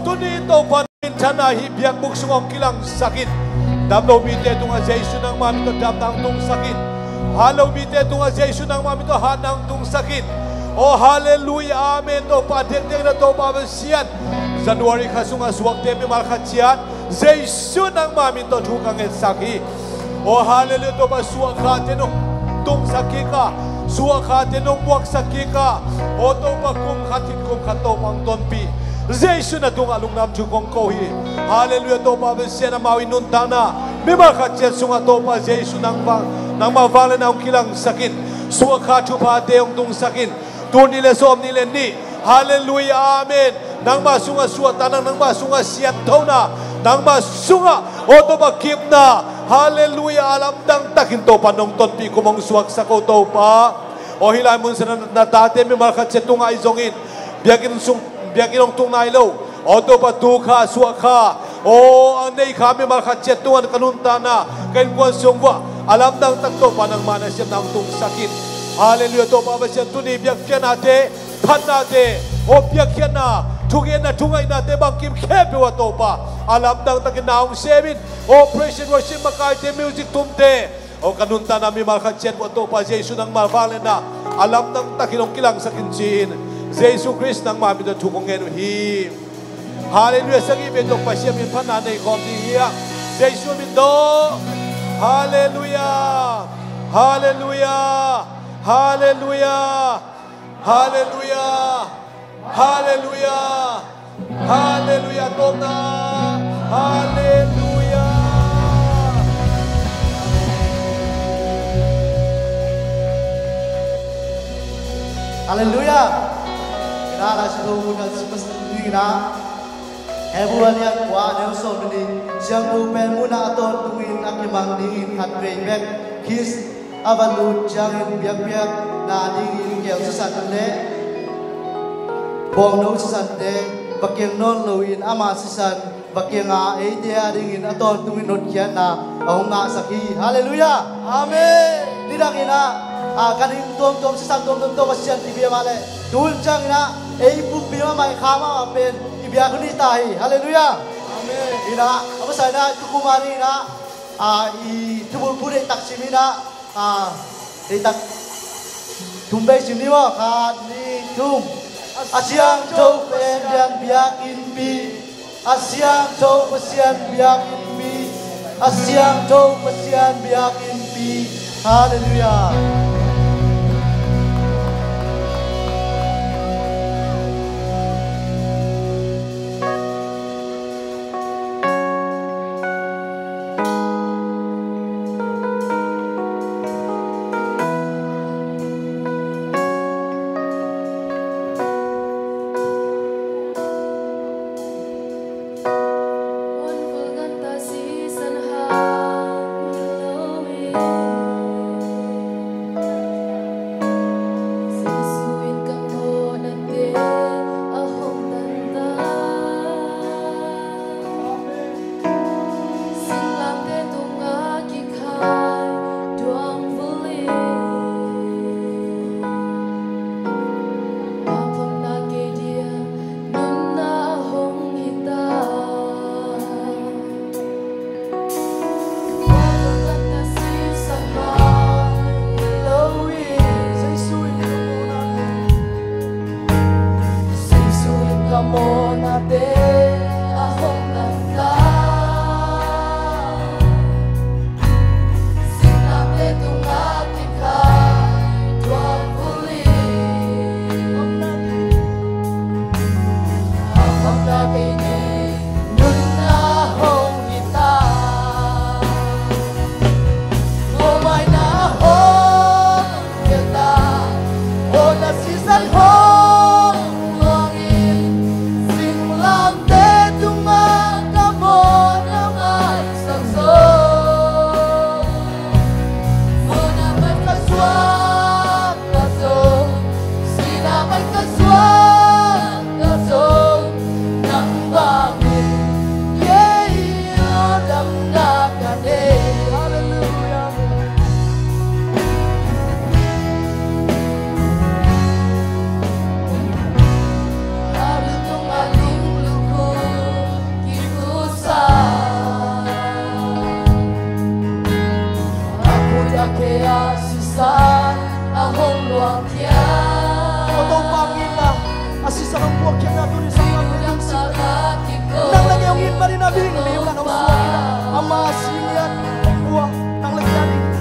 tuni to panin chana hi biak buk sungong kilang sakit. Damlo bite tunga Jesu nang mami to dam nang tung sakit. Halo bite tunga Jesu nang mami to ha nang tung sakit. Oh hallelujah amen to pa dek dek na to pa siat. January kasunga suwak temi mal khachiat. Jesu nang mami to thukang et sakhi. Oh hallelujah to pa suwak khate no tung sakika. Suwak khate no buak sakika. Oh to pa kum khatit kum khato pang tonpi. Jesu na tunga lungnam chukong kohi. Hallelujah to pa siat na mawi nuntana. Mimal khachiat sunga to pa Jesu nang mavale na kilang sakit. Suwak khachu pa teong tung sakit. Tunile som nile ni. Hallelujah amen. Nang masunga suatan nang masunga siat na. Nang masunga oto bakip na. Hallelujah alam dang takin to panong tonpi kumong suwak sa koto pa. O hilay mun sa natate mi malkat setunga izongin. Biyakin ong tunay lo. Oto pa tuka suwaka. O ang nay kami malkat setunga kanunta na. Kain kuwan sungwa. Alam dang takto panang manasya ng tung sakit. Hallelujah to pa siya tuni biyak kyan nate. Pan nate. O biyak kyan na. Tungin na tungay nate bangkim kepe wa to pa. Alam dang takin naong sebin. Operation worship makarte music tumte. O kanunta namin malkatset wa to pa. Jesu nang malvale na. Alam dang takinong kilang sa kinsin. Jesu Christ nang mamito tukongin him. Hallelujah sa ibig to pa siya min pananay konti hiya. Jesu min do. Hallelujah. Hallelujah. Hallelujah. Hallelujah. Hallelujah. Hallelujah. Tona. Hallelujah. Hallelujah. Kinara sido muna na. Everyone yang kuat yang so many. Siang rupen muna aton tungin akimang dingin hatway back. His avalu jangin biak-biak na dingin yang sesatane. Bong no sesatane. Bakyang non loin ama sesan. Bakyang nga idea dingin aton tungin not kian na. Ahong nga saki. Hallelujah. Amen. Nidangin na. Kaning tom sesan tom kasihan tibia male. Dul jang na. Ibu bima mai khama apen. Biar kuni tahi, haleluya, amin. Ina, apa sana tukumari na, tubul pure tak simina, tak tumbai sini wa kani tum. Asyang jauh pendian biakin pi, asyang jauh pesian biakin pi, asyang jauh pesian biakin pi, haleluya. Love ang buwak yan na tuloy sa mga nang lagayong pa rin na binili yung nakawasuwa kita. Ama silian ang buwak nang lagyan.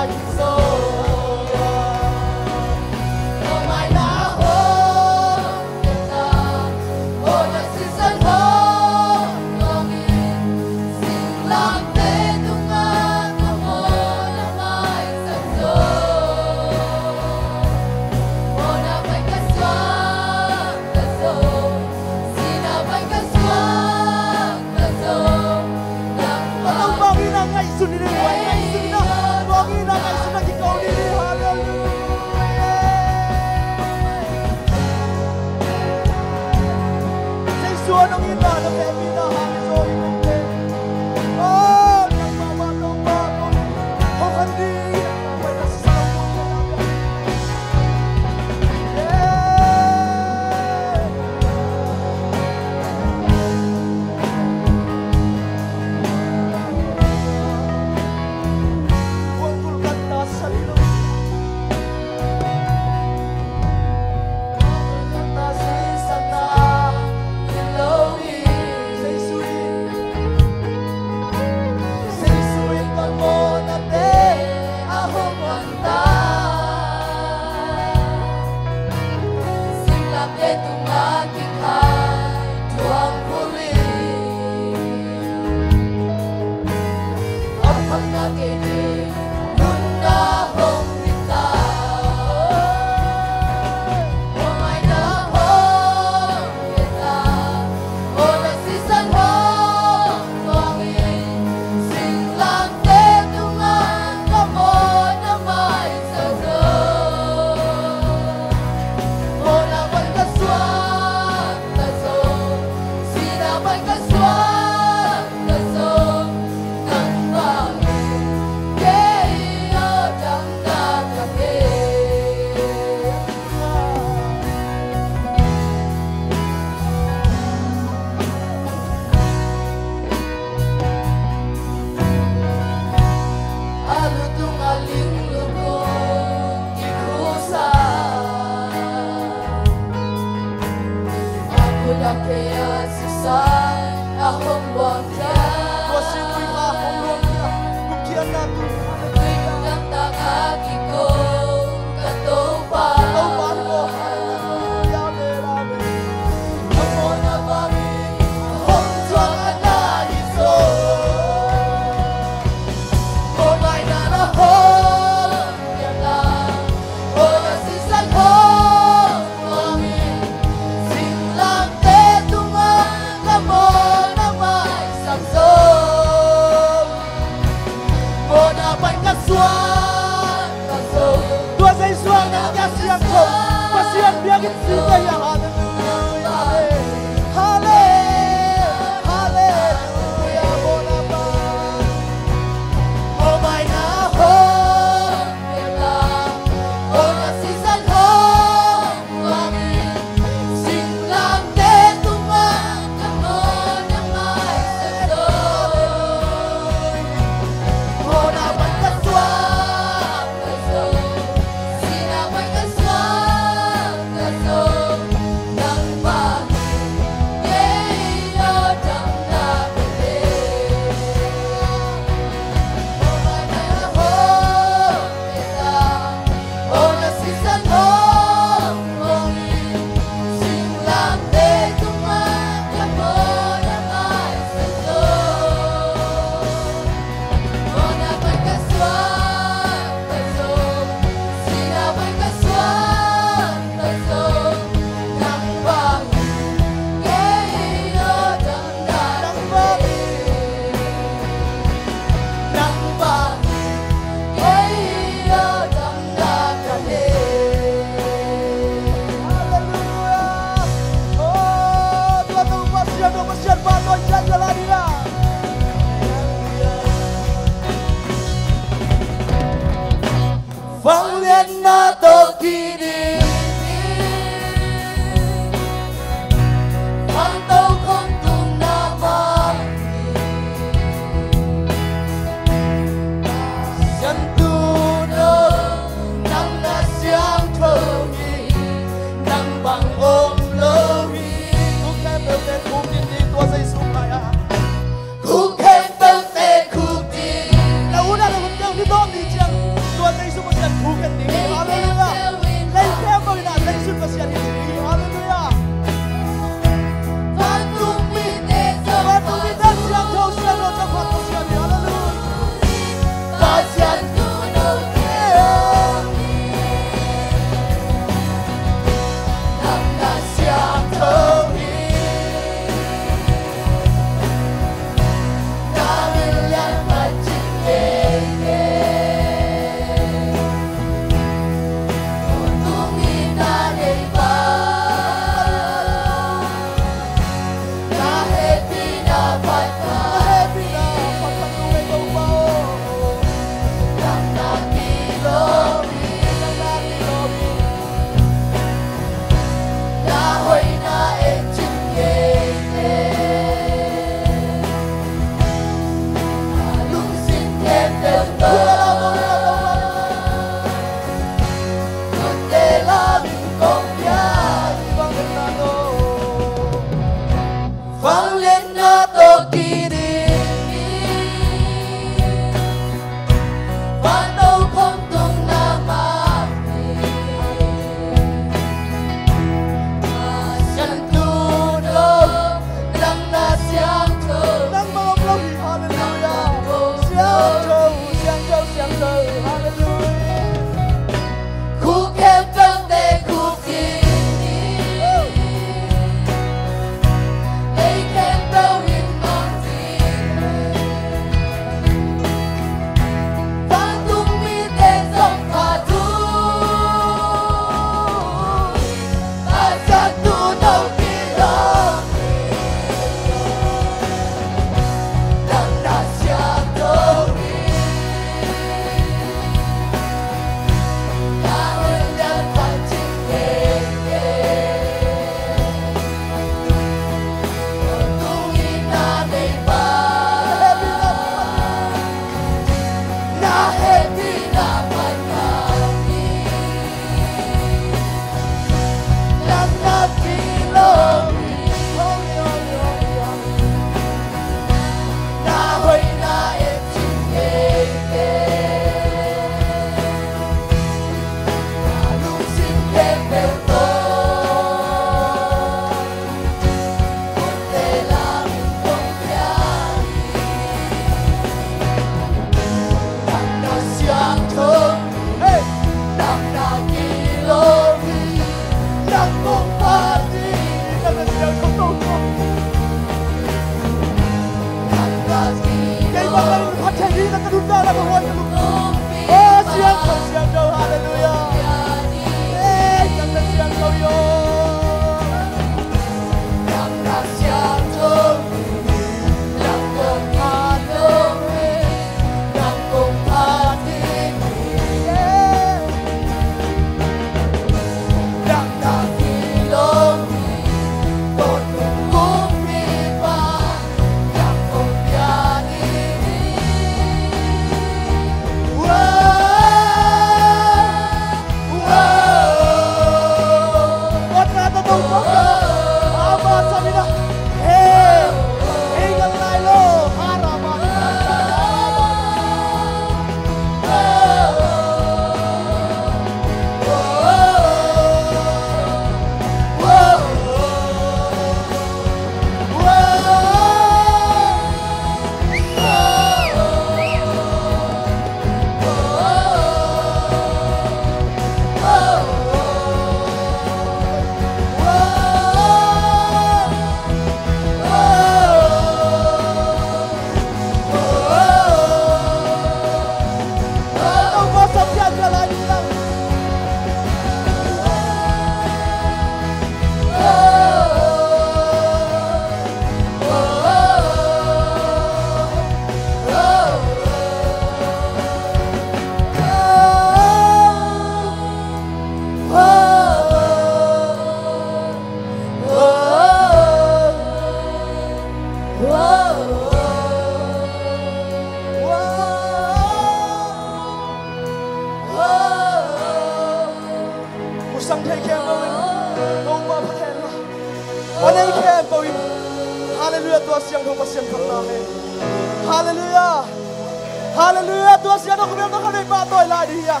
Hallelujah, Tuhan siapa kau bilang kau lepas toy lagi ya.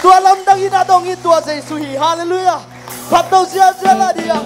Tuhan lam dagi na dong itu aja isuhi. Hallelujah. Patau siapa lah dia.